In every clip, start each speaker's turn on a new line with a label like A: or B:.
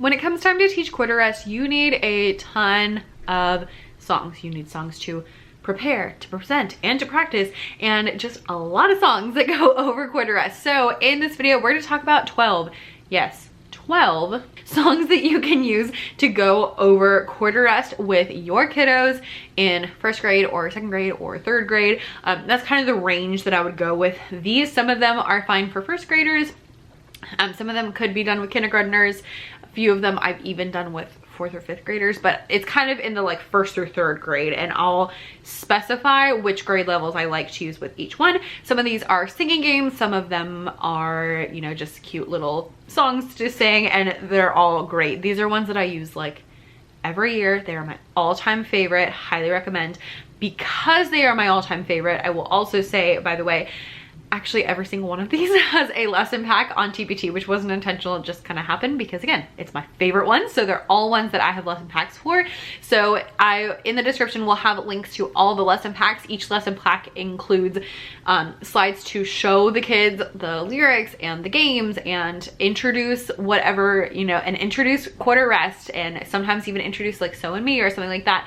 A: When it comes time to teach quarter rest, you need a ton of songs. You need songs to prepare, to present, and to practice, and just a lot of songs that go over quarter rest. So in this video, we're going to talk about 12, yes, 12 songs that you can use to go over quarter rest with your kiddos in first grade or second grade or third grade. That's kind of the range that I would go with these. Some of them are fine for first graders. Some of them could be done with kindergartners. A few of them I've even done with fourth or fifth graders, but it's kind of in the like first through third grade, and I'll specify which grade levels I like to use with each one. Some of these are singing games, some of them are, you know, just cute little songs to sing, and they're all great. These are ones that I use like every year. They are my all-time favorite. Highly recommend. Because they are my all-time favorite, I will also say, by the way, actually every single one of these has a lesson pack on TPT, which wasn't intentional, it just kind of happened because again, it's my favorite one. So they're all ones that I have lesson packs for. So in the description will have links to all the lesson packs. Each lesson pack includes slides to show the kids the lyrics and the games and introduce whatever, you know, and introduce quarter rest, and sometimes even introduce like So and Me or something like that.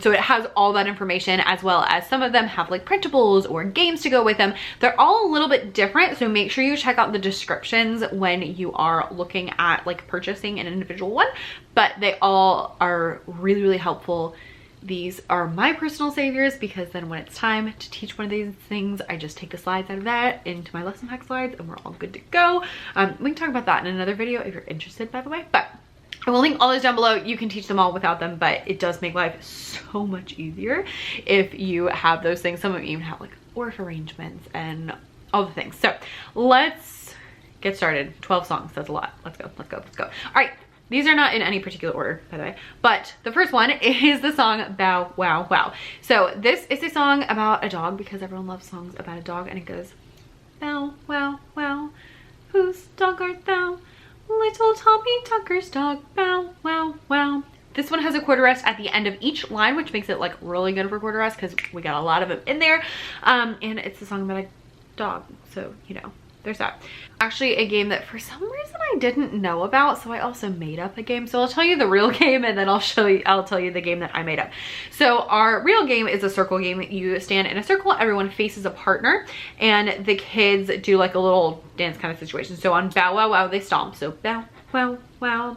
A: So it has all that information, as well as some of them have like printables or games to go with them. They're all a little bit different, so make sure you check out the descriptions when you are looking at like purchasing an individual one, but they all are really, really helpful. These are my personal saviors because then when it's time to teach one of these things, I just take the slides out of that into my lesson pack slides and we're all good to go. We can talk about that in another video if you're interested, by the way, but I will link all those down below. You can teach them all without them, but it does make life so much easier if you have those things. Some of them even have like order arrangements and all the things. So let's get started. 12 songs, that's a lot. Let's go, let's go, let's go. All right, these are not in any particular order, by the way, but the first one is the song Bow Wow Wow. So this is a song about a dog because everyone loves songs about a dog, and it goes, bow wow wow, whose dog art thou? Little Tommy Tucker's dog, bow wow wow. This one has a quarter rest at the end of each line, which makes it like really good for quarter rest because we got a lot of them in there. And it's a song about a dog, so you know, there's that. Actually, a game that for some reason I didn't know about, so I also made up a game. So I'll tell you the real game, and then I'll tell you the game that I made up. So our real game is a circle game. You stand in a circle, everyone faces a partner, and the kids do like a little dance kind of situation. So on Bow Wow Wow, they stomp. So bow wow wow,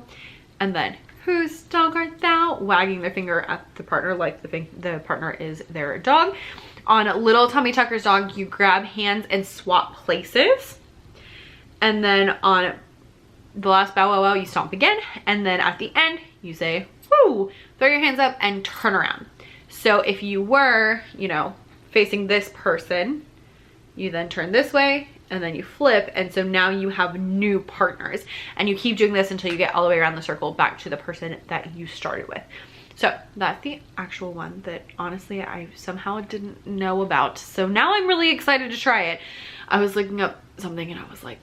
A: and then whose dog art thou? Wagging their finger at the partner like the partner is their dog. On Little Tommy Tucker's dog, you grab hands and swap places. And then on the last Bow Wow Wow, you stomp again. And then at the end, you say, woo, throw your hands up and turn around. So if you were, you know, facing this person, you then turn this way and then you flip. And so now you have new partners, and you keep doing this until you get all the way around the circle back to the person that you started with. So that's the actual one that honestly I somehow didn't know about. So now I'm really excited to try it. I was looking up something and I was like,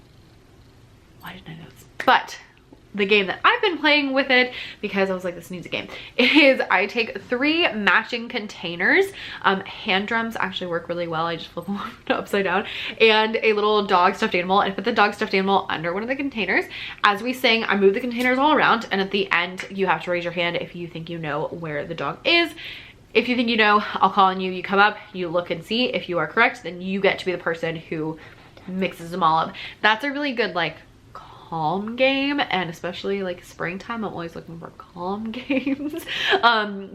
A: why didn't I know this? But the game that I've been playing with it, because I was like, this needs a game, is I take 3 matching containers. Hand drums actually work really well. I just flip them upside down, and a little dog stuffed animal, and put the dog stuffed animal under one of the containers. As we sing, I move the containers all around, and at the end, you have to raise your hand if you think you know where the dog is. If you think you know, I'll call on you. You come up, you look and see. If you are correct, then you get to be the person who mixes them all up. That's a really good like calm game, and especially like springtime, I'm always looking for calm games.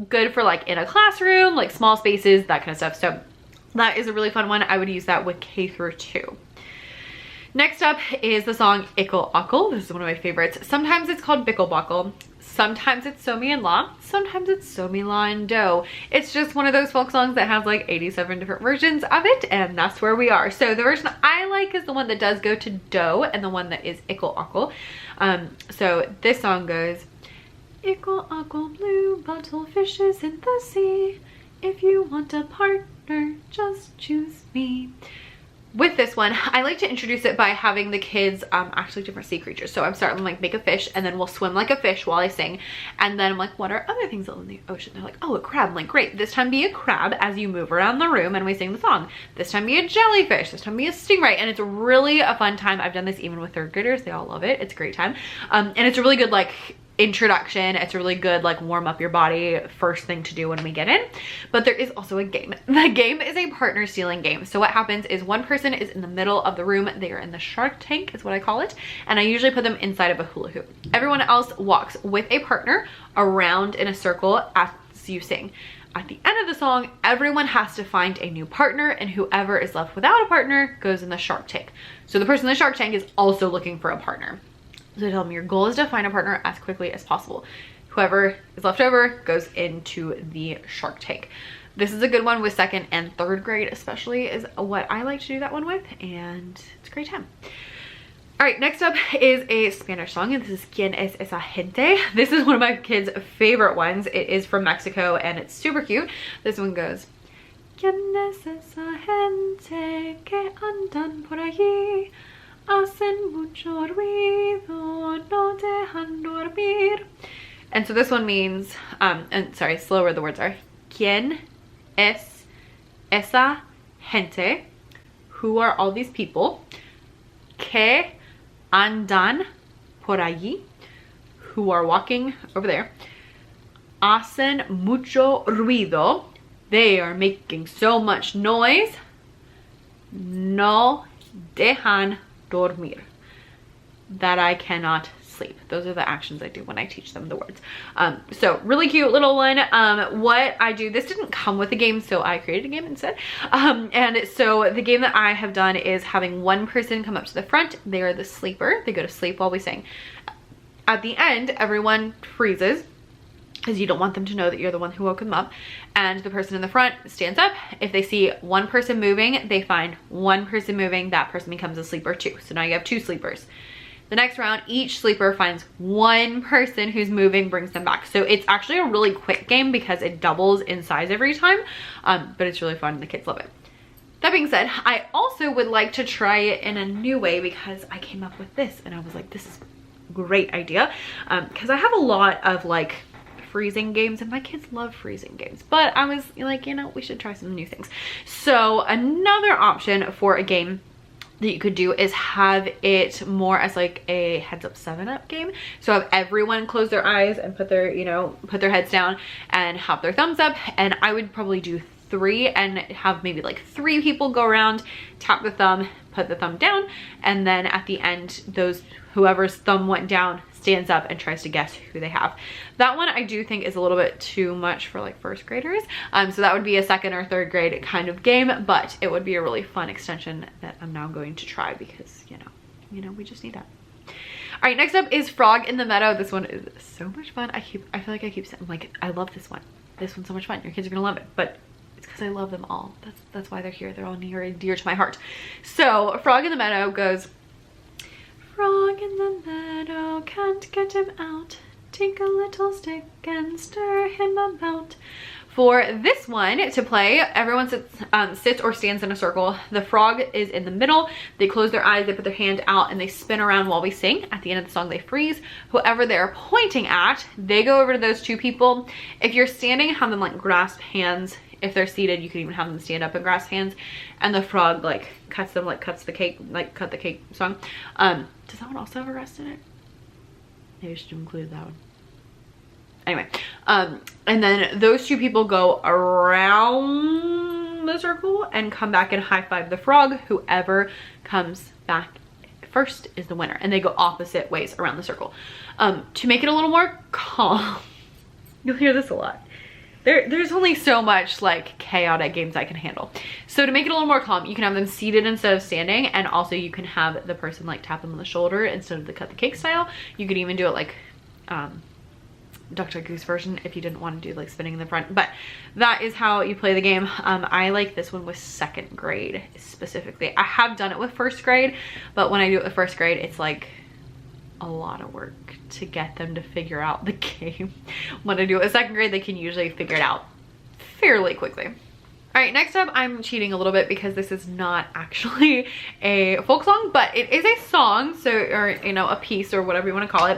A: Good for like in a classroom, like small spaces, that kind of stuff. So that is a really fun one. I would use that with K through 2. Next up is the song Ickle Ockle. This is one of my favorites. Sometimes it's called Bickle Buckle. Sometimes it's So Me and La. Sometimes it's So Me, La, and Do. It's just one of those folk songs that has like 87 different versions of it, and that's where we are. So the version I like is the one that does go to Do, and the one that is Ickle Ockle. So this song goes, Ickle Ockle, blue bottle fishes in the sea. If you want a partner, just choose me. with this one, I like to introduce it by having the kids actually different sea creatures. So I'm starting like make a fish, and then we'll swim like a fish while I sing. And then I'm like, what are other things in the ocean? They're like, oh, a crab. I'm like, great. This time be a crab as you move around the room and we sing the song. This time be a jellyfish. This time be a stingray. And it's really a fun time. I've done this even with third graders. They all love it. It's a great time. And it's a really good like introduction. It's a really good like warm up your body first thing to do when we get in. But there is also a game. The game is a partner stealing game. So what happens is one person is in the middle of the room. They are in the shark tank is what I call it, and I usually put them inside of a hula hoop. Everyone else walks with a partner around in a circle as you sing. At the end of the song, everyone has to find a new partner, and whoever is left without a partner goes in the shark tank. So the person in the shark tank is also looking for a partner. So tell them your goal is to find a partner as quickly as possible. Whoever is left over goes into the shark tank. This is a good one with second and third grade especially is what I like to do that one with, and it's a great time. All right, next up is a Spanish song, and this is Quien es esa gente. This is one of my kids' favorite ones. It is from Mexico and it's super cute. This one goes, Quien es esa gente que andan por allí? Hacen mucho ruido, no dejan dormir. And so this one means, and sorry, slower the words are. ¿Quién es esa gente? Who are all these people? Que andan por allí? Who are walking over there? Hacen mucho ruido. They are making so much noise. No dejan dormir, that I cannot sleep. Those are the actions I do when I teach them the words. So really cute little one. What I do, this didn't come with a game, so I created a game instead. And so the game that I have done is having one person come up to the front. They are the sleeper. They go to sleep while we sing. At the end, everyone freezes, because you don't want them to know that you're the one who woke them up, and the person in the front stands up. If they see one person moving, they find one person moving, that person becomes a sleeper too. So now you have two sleepers. The next round, each sleeper finds one person who's moving, brings them back. So it's actually a really quick game because it doubles in size every time, but it's really fun and the kids love it. That being said, I also would like to try it in a new way because I came up with this and I was like, this is a great idea, because I have a lot of like freezing games and my kids love freezing games, but I was like, you know, we should try some new things. So another option for a game that you could do is have it more as like a heads up 7-up game. So have everyone close their eyes and put their, you know, put their heads down and have their thumbs up, and I would probably do 3 and have maybe like 3 people go around, tap the thumb, put the thumb down, and then at the end, whoever's thumb went down stands up and tries to guess who they have. That one I do think is a little bit too much for like first graders. So that would be a second or third grade kind of game, but it would be a really fun extension that I'm now going to try because, you know, we just need that. All right, next up is Frog in the Meadow. This one is so much fun. I feel like I keep saying, like, I love this one. This one's so much fun. Your kids are gonna love it, but it's because I love them all. That's why they're here. They're all near and dear to my heart. So Frog in the Meadow goes, Frog in the meadow, can't get him out. Take a little stick and stir him about. For this one to play, everyone sits or stands in a circle. The frog is in the middle. They close their eyes, they put their hand out, and they spin around while we sing. At the end of the song, they freeze. Whoever they're pointing at, they go over to those 2 people. If you're standing, have them like grasp hands. If they're seated, you can even have them stand up and grasp hands. And the frog like cuts them, like cuts the cake, like cut the cake song. Does that one also have a rest in it? Maybe I should have included that one. Anyway, and then those 2 people go around the circle and come back and high five the frog. Whoever comes back first is the winner, and they go opposite ways around the circle. To make it a little more calm, you'll hear this a lot. There's only so much like chaotic games I can handle. So to make it a little more calm, you can have them seated instead of standing, and also you can have the person like tap them on the shoulder instead of the cut the cake style. You could even do it like Dr. Goose version if you didn't want to do like spinning in the front, but that is how you play the game. I like this one with second grade specifically. I have done it with first grade, but when I do it with first grade, it's like a lot of work to get them to figure out the game. When I do it with second grade, they can usually figure it out fairly quickly. All All right, next up, I'm cheating a little bit because this is not actually a folk song, but it is a song, so, or, you know, a piece or whatever you want to call it.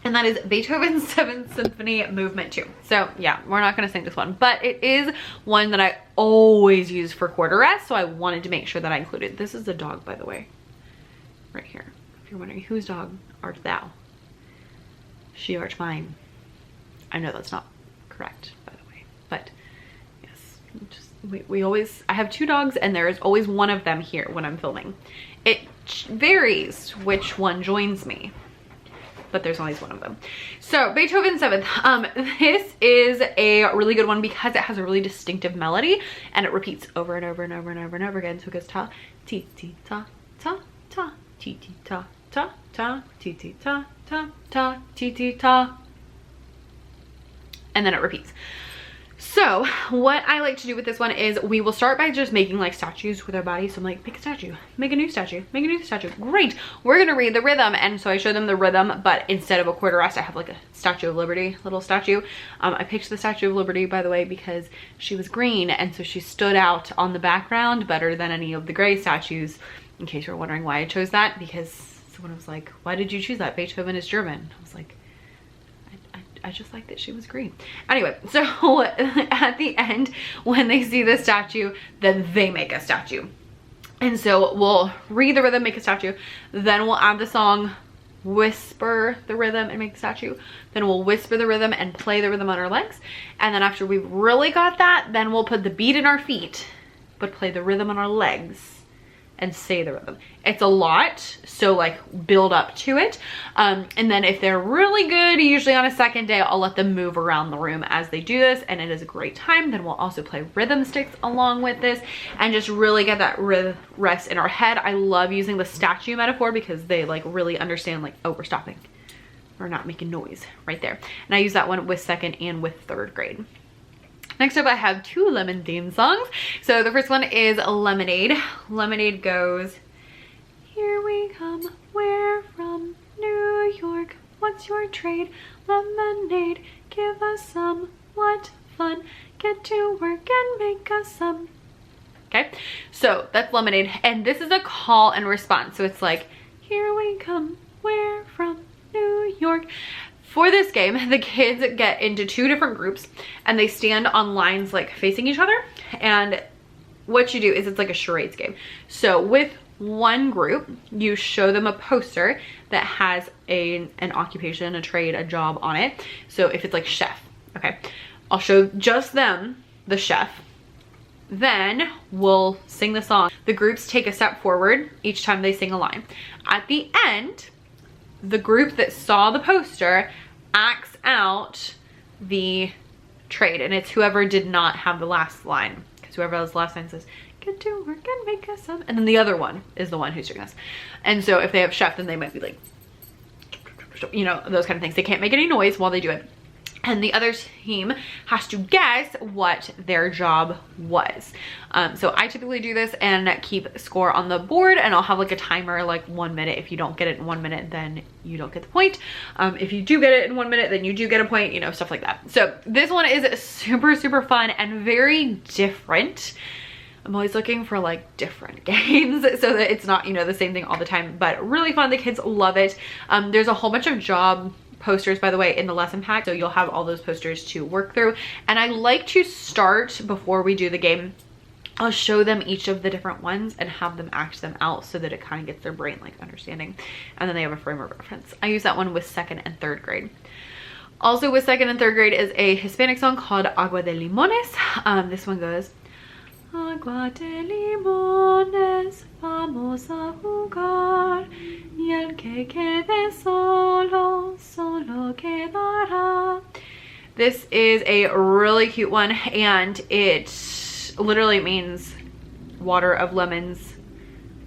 A: And that is Beethoven's 7th Symphony Movement 2. So yeah, we're not gonna sing this one, but it is one that I always use for quarter rest, so I wanted to make sure that I included. This is the dog, by the way, right here. If you're wondering, whose dog art thou? She art mine. I know that's not correct, by the way, but yes, just, we always, I have 2 dogs and there is always one of them here when I'm filming. It varies which one joins me, but there's always one of them. So Beethoven 7th, this is a really good one because it has a really distinctive melody and it repeats over and over and over and over and over again. So it goes ta, ti, ti, ta, ta, ta, ti, ti, ta, ta, ta, ti, ti, ta, ta, ta, ti, ti, ta. And then it repeats. So what I like to do with this one is we will start by just making like statues with our body. So I'm like, make a statue, make a new statue, make a new statue. Great. We're going to read the rhythm. And so I show them the rhythm, but instead of a quarter rest, I have like a Statue of Liberty, little statue. I picked the Statue of Liberty, by the way, because she was green. And so she stood out on the background better than any of the gray statues. In case you're wondering why I chose that, because someone was like, why did you choose that? Beethoven is German. I was like, I just like that she was green. Anyway, so at the end, when they see the statue, then they make a statue. And so we'll read the rhythm, make a statue. Then we'll add the song, whisper the rhythm and make the statue. Then we'll whisper the rhythm and play the rhythm on our legs. And then after we've really got that, then we'll put the beat in our feet, but play the rhythm on our legs and say the rhythm. It's a lot, so like build up to it. And then if they're really good, usually on a second day, I'll let them move around the room as they do this, and it is a great time. Then we'll also play rhythm sticks along with this and just really get that rest in our head. I love using the statue metaphor because they like really understand like, oh, we're stopping. We're not making noise right there. And I use that one with 2nd and with 3rd grade. Next up, I have 2 lemon theme songs. So the first one is Lemonade. Lemonade goes, here we come, we're from New York. What's your trade? Lemonade, give us some. What fun, get to work and make us some. Okay, so that's Lemonade. And this is a call and response. So it's like, here we come, we're from New York. For this game, the kids get into 2 different groups and they stand on lines like facing each other. And what you do is it's like a charades game. So with one group, you show them a poster that has an occupation, a trade, a job on it. So if it's like chef, okay, I'll show just them the chef. Then we'll sing the song. The groups take a step forward each time they sing a line. At the end, the group that saw the poster acts out the trade, and it's whoever did not have the last line, because whoever has the last line says, get to work and make us some, and then the other one is the one who's doing this. And so if they have chef, then they might be like, you know, those kind of things. They can't make any noise while they do it. And the other team has to guess what their job was. So I typically do this and keep score on the board, and I'll have like a timer, like 1 minute. If you don't get it in 1 minute, then you don't get the point. If you do get it in 1 minute, then you do get a point, you know, stuff like that. So this one is super, super fun and very different. I'm always looking for like different games so that it's not, you know, the same thing all the time, but really fun. The kids love it. There's a whole bunch of job posters, by the way, in the lesson pack, so you'll have all those posters to work through. And I like to start before we do the game. I'll show them each of the different ones and have them act them out so that it kind of gets their brain like understanding, and then they have a frame of reference. I use that one with 2nd and 3rd grade. Also with 2nd and 3rd grade is a Hispanic song called Agua de limones. This one goes, Agua de limones, vamos a jugar, y el que quede solo, solo quedará. This is a really cute one, and it literally means water of lemons.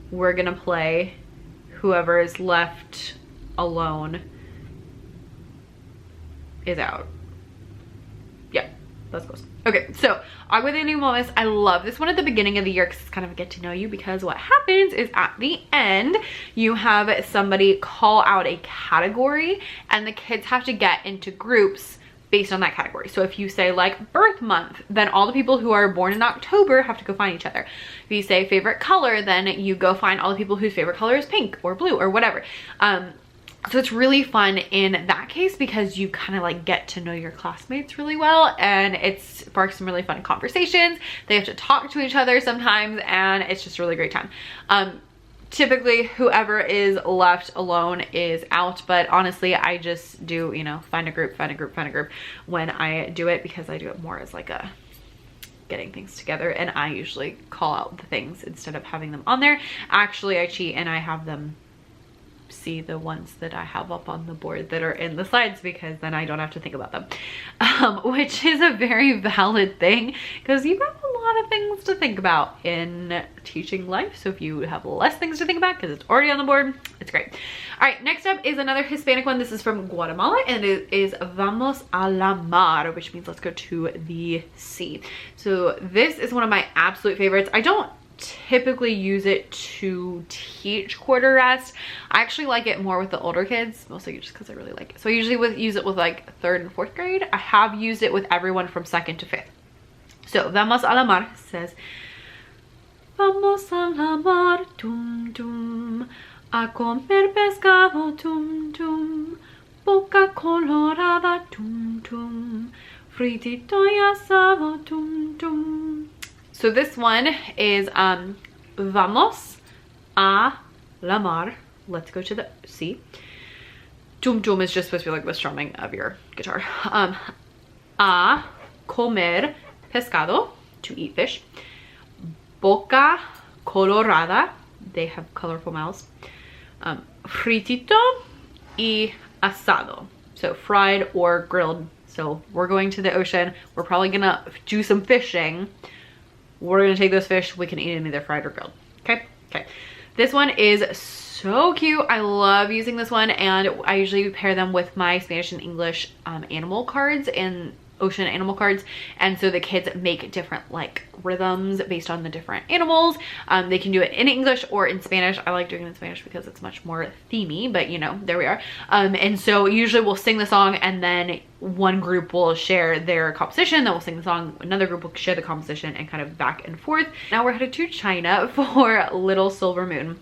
A: We're gonna play. Whoever is left alone is out. Yeah, that's close. Okay, so Agua de limones, I love this one at the beginning of the year because it's kind of a get to know you, because what happens is at the end, you have somebody call out a category and the kids have to get into groups based on that category. So if you say like birth month, then all the people who are born in October have to go find each other. If you say favorite color, then you go find all the people whose favorite color is pink or blue or whatever. So it's really fun in that case because you kind of like get to know your classmates really well, and it sparks some really fun conversations. They have to talk to each other sometimes, and it's just a really great time. Typically whoever is left alone is out, but honestly I just do, you know, find a group when I do it, because I do it more as like a getting things together, and I usually call out the things instead of having them on there. Actually I cheat and I have them see the ones that I have up on the board that are in the slides, because then I don't have to think about them, which is a very valid thing because you have a lot of things to think about in teaching life. So if you have less things to think about because it's already on the board, it's great. All right, next up is another Hispanic one. This is from Guatemala, and it is Vamos a la mar, which means let's go to the sea. So this is one of my absolute favorites. I don't typically use it to teach quarter rest. I actually like it more with the older kids, mostly just because I really like it. So I usually use it with like 3rd and 4th grade. I have used it with everyone from 2nd to 5th. So Vamos a la mar says, Vamos a la mar, tum tum, a comer pescado, tum tum, boca colorada, tum tum, fritito y asado, tum tum. So this one is Vamos a la mar. Let's go to the sea. Tum tum is just supposed to be like the strumming of your guitar. A comer pescado, to eat fish. Boca colorada, they have colorful mouths. Fritito y asado, so fried or grilled. So we're going to the ocean. We're probably gonna do some fishing. We're gonna take those fish. We can eat them either fried or grilled. Okay. This one is so cute. I love using this one, and I usually pair them with my Spanish and English animal cards and ocean animal cards. And so the kids make different like rhythms based on the different animals. They can do it in English or in Spanish. I like doing it in Spanish because it's much more themey, but you know, there we are. And so usually we'll sing the song, and then one group will share their composition, then we'll sing the song, another group will share the composition, and kind of back and forth. Now we're headed to China for Little Silver Moon.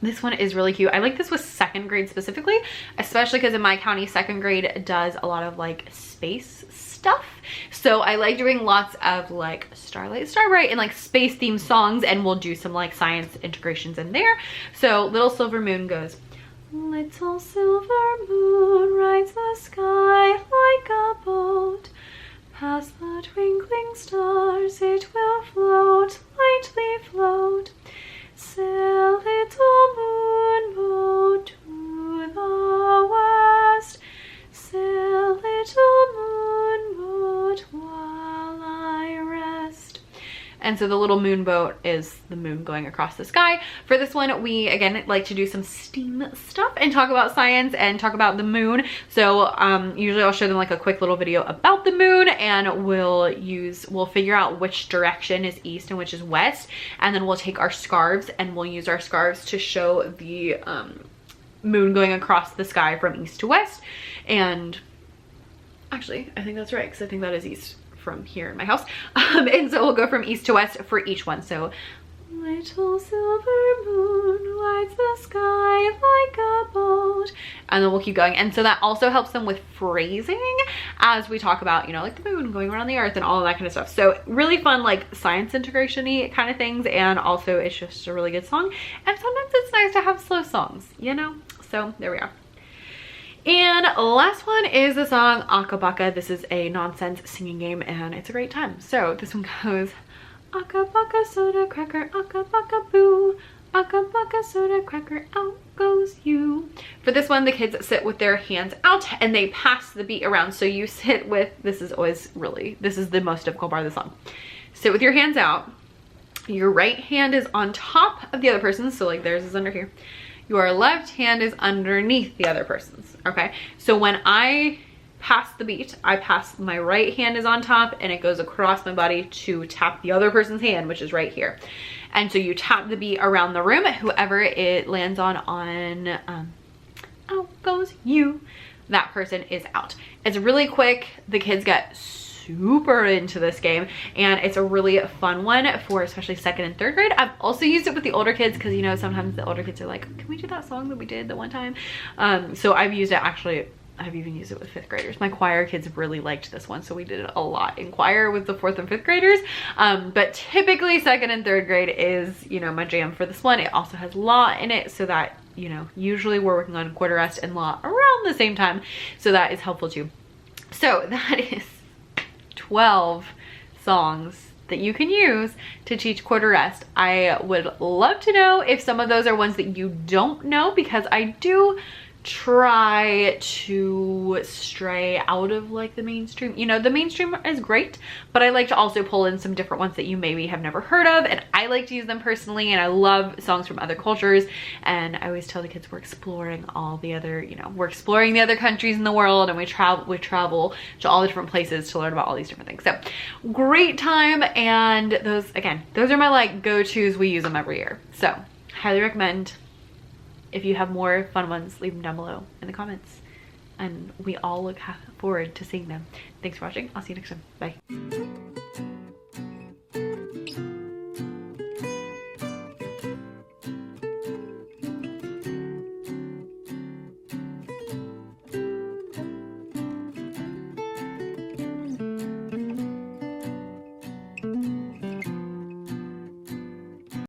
A: This one is really cute. I like this with 2nd grade specifically, especially because in my county 2nd grade does a lot of like space stuff. So I like doing lots of like Starlight Starbright and like space themed songs, and we'll do some like science integrations in there. So Little Silver Moon goes, little silver moon rides the sky like a boat. Past the twinkling stars it will float, lightly float. Sail little moon boat to the west. Sail little moon boat while I rest. And so the little moon boat is the moon going across the sky. For this one, we again like to do some STEAM stuff and talk about science and talk about the moon. So usually I'll show them like a quick little video about the moon, and we'll figure out which direction is east and which is west, and then we'll take our scarves and we'll use our scarves to show the moon going across the sky from east to west. And actually I think that's right, because I think that is east from here in my house. And so we'll go from east to west for each one. So little silver moon rides the sky like a boat, and then we'll keep going. And so that also helps them with phrasing as we talk about, you know, like the moon going around the earth and all of that kind of stuff. So really fun like science integration-y kind of things, and also it's just a really good song. And sometimes it's nice to have slow songs, you know. So there we are. And last one is the song Acke Backa. This is a nonsense singing game, and it's a great time. So this one goes, Acke Backa soda cracker, Acke Backa boo, Acke Backa soda cracker, out goes you. For this one, the kids sit with their hands out and they pass the beat around. So you sit with, this is the most difficult part of the song. Sit with your hands out. Your right hand is on top of the other person's, so like theirs is under here. Your left hand is underneath the other person's, okay? So when I pass the beat, my right hand is on top and it goes across my body to tap the other person's hand, which is right here. And so you tap the beat around the room, whoever it lands on, out goes you. that person is out. It's really quick. The kids get super into this game, and it's a really fun one for especially 2nd and 3rd grade. I've also used it with the older kids because, you know, sometimes the older kids are like, can we do that song that we did the one time? So I've used it, actually I've even used it with 5th graders. My choir kids really liked this one, so we did it a lot in choir with the 4th and 5th graders. But typically 2nd and 3rd grade is, you know, my jam for this one. It also has law in it, so that, you know, usually we're working on quarter rest and law around the same time, so that is helpful too. So that is 12 songs that you can use to teach quarter rest. I would love to know if some of those are ones that you don't know, because I do try to stray out of like the mainstream. You know, the mainstream is great, but I like to also pull in some different ones that you maybe have never heard of, and I like to use them personally, and I love songs from other cultures. And I always tell the kids we're exploring all the other, you know, we're exploring the other countries in the world, and we travel to all the different places to learn about all these different things. So great time. And those, again, those are my like go-tos. We use them every year, so highly recommend. If you have more fun ones, leave them down below in the comments, and we all look forward to seeing them. Thanks for watching. I'll see you next time. Bye.